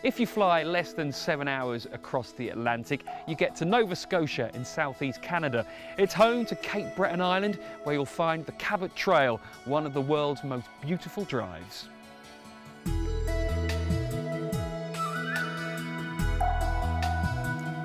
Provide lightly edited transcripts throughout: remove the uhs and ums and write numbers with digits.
If you fly less than 7 hours across the Atlantic, you get to Nova Scotia in southeast Canada. It's home to Cape Breton Island, where you'll find the Cabot Trail, one of the world's most beautiful drives.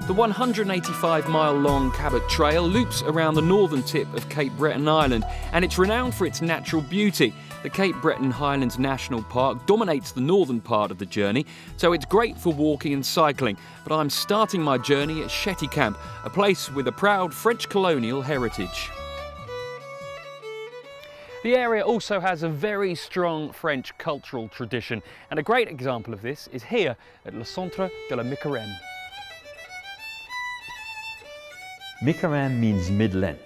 The 185-mile-long Cabot Trail loops around the northern tip of Cape Breton Island, and it's renowned for its natural beauty. The Cape Breton Highlands National Park dominates the northern part of the journey, so it's great for walking and cycling. But I'm starting my journey at Cheticamp, a place with a proud French colonial heritage. The area also has a very strong French cultural tradition, and a great example of this is here at Le Centre de la Mi-Carême. Mi-Carême means mid-Lent.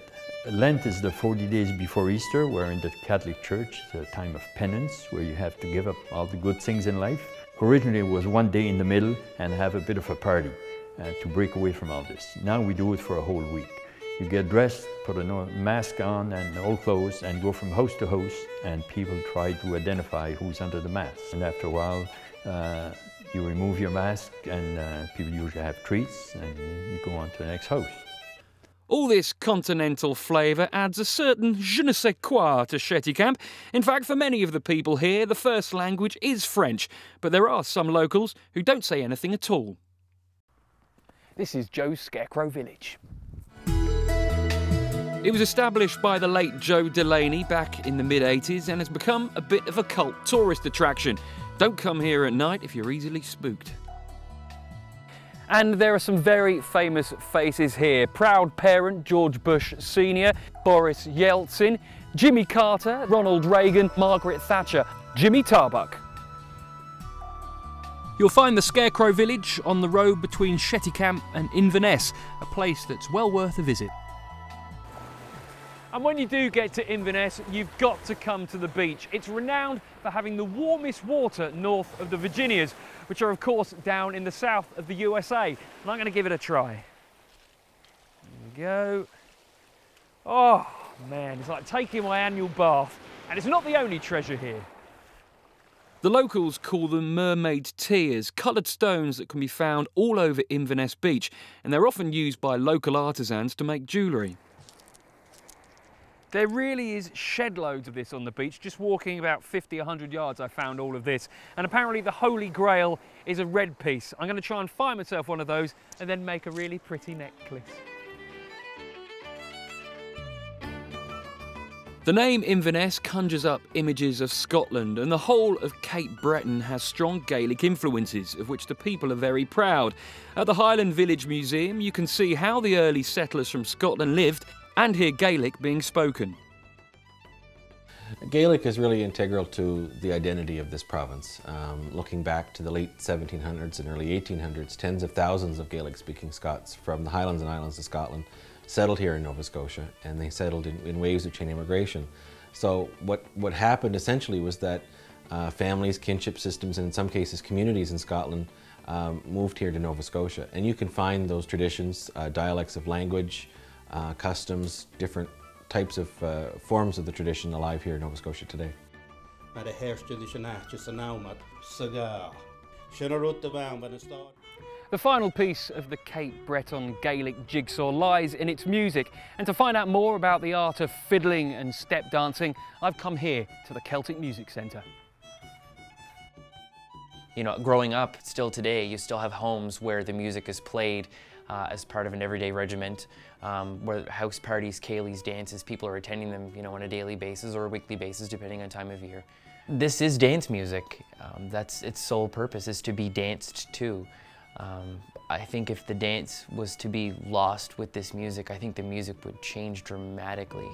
Lent is the 40 days before Easter, where in the Catholic Church it's a time of penance, where you have to give up all the good things in life. Originally it was one day in the middle and have a bit of a party to break away from all this. Now we do it for a whole week. You get dressed, put a mask on and old clothes and go from house to house, and people try to identify who's under the mask. And after a while you remove your mask and people usually have treats and you go on to the next house. All this continental flavour adds a certain je ne sais quoi to Cheticamp. In fact, for many of the people here, the first language is French, but there are some locals who don't say anything at all. This is Joe's Scarecrow Village. It was established by the late Joe Delaney back in the mid-80s and has become a bit of a cult tourist attraction. Don't come here at night if you're easily spooked. And there are some very famous faces here. Proud parent George Bush Sr., Boris Yeltsin, Jimmy Carter, Ronald Reagan, Margaret Thatcher, Jimmy Tarbuck. You'll find the Scarecrow Village on the road between Cheticamp and Inverness, a place that's well worth a visit. And when you do get to Inverness, you've got to come to the beach. It's renowned for having the warmest water north of the Villiages, which are of course down in the south of the USA. And I'm going to give it a try. There we go. Oh man, it's like taking my annual bath. And it's not the only treasure here. The locals call them mermaid tears, coloured stones that can be found all over Inverness Beach, and they're often used by local artisans to make jewellery. There really is shed loads of this on the beach. Just walking about 50-100 yards I found all of this. And apparently the Holy Grail is a red piece. I'm going to try and find myself one of those and then make a really pretty necklace. The name Inverness conjures up images of Scotland, and the whole of Cape Breton has strong Gaelic influences, of which the people are very proud. At the Highland Village Museum you can see how the early settlers from Scotland lived and hear Gaelic being spoken. Gaelic is really integral to the identity of this province. Looking back to the late 1700s and early 1800s, tens of thousands of Gaelic-speaking Scots from the Highlands and Islands of Scotland settled here in Nova Scotia, and they settled in waves of chain immigration. So what happened essentially was that families, kinship systems, and in some cases communities in Scotland moved here to Nova Scotia. And you can find those traditions, dialects of language, customs, different types of forms of the tradition alive here in Nova Scotia today. The final piece of the Cape Breton Gaelic jigsaw lies in its music, and to find out more about the art of fiddling and step dancing, I've come here to the Celtic Music Centre. You know, growing up, still today, you still have homes where the music is played as part of an everyday regiment, where house parties, ceilidhs, dances, people are attending them, you know, on a daily basis or a weekly basis, depending on time of year. This is dance music. That's its sole purpose, is to be danced to. I think if the dance was to be lost with this music, I think the music would change dramatically.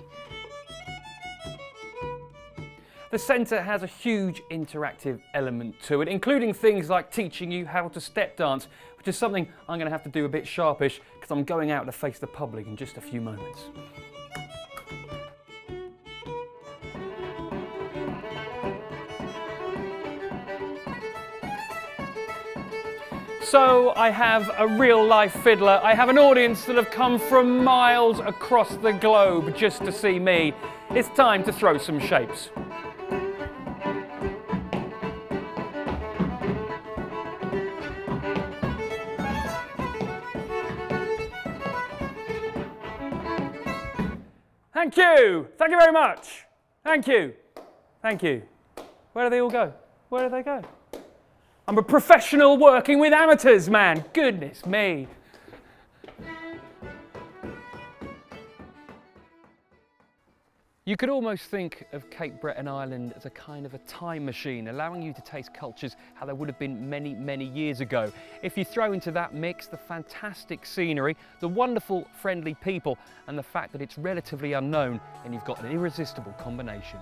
The centre has a huge interactive element to it, including things like teaching you how to step dance, which is something I'm going to have to do a bit sharpish because I'm going out to face the public in just a few moments. So I have a real-life fiddler. I have an audience that have come from miles across the globe just to see me. It's time to throw some shapes. Thank you. Thank you very much. Thank you. Thank you. Where do they all go? Where do they go? I'm a professional working with amateurs, man. Goodness me. You could almost think of Cape Breton Island as a kind of a time machine, allowing you to taste cultures how they would have been many, many years ago. If you throw into that mix the fantastic scenery, the wonderful, friendly people, and the fact that it's relatively unknown, then you've got an irresistible combination.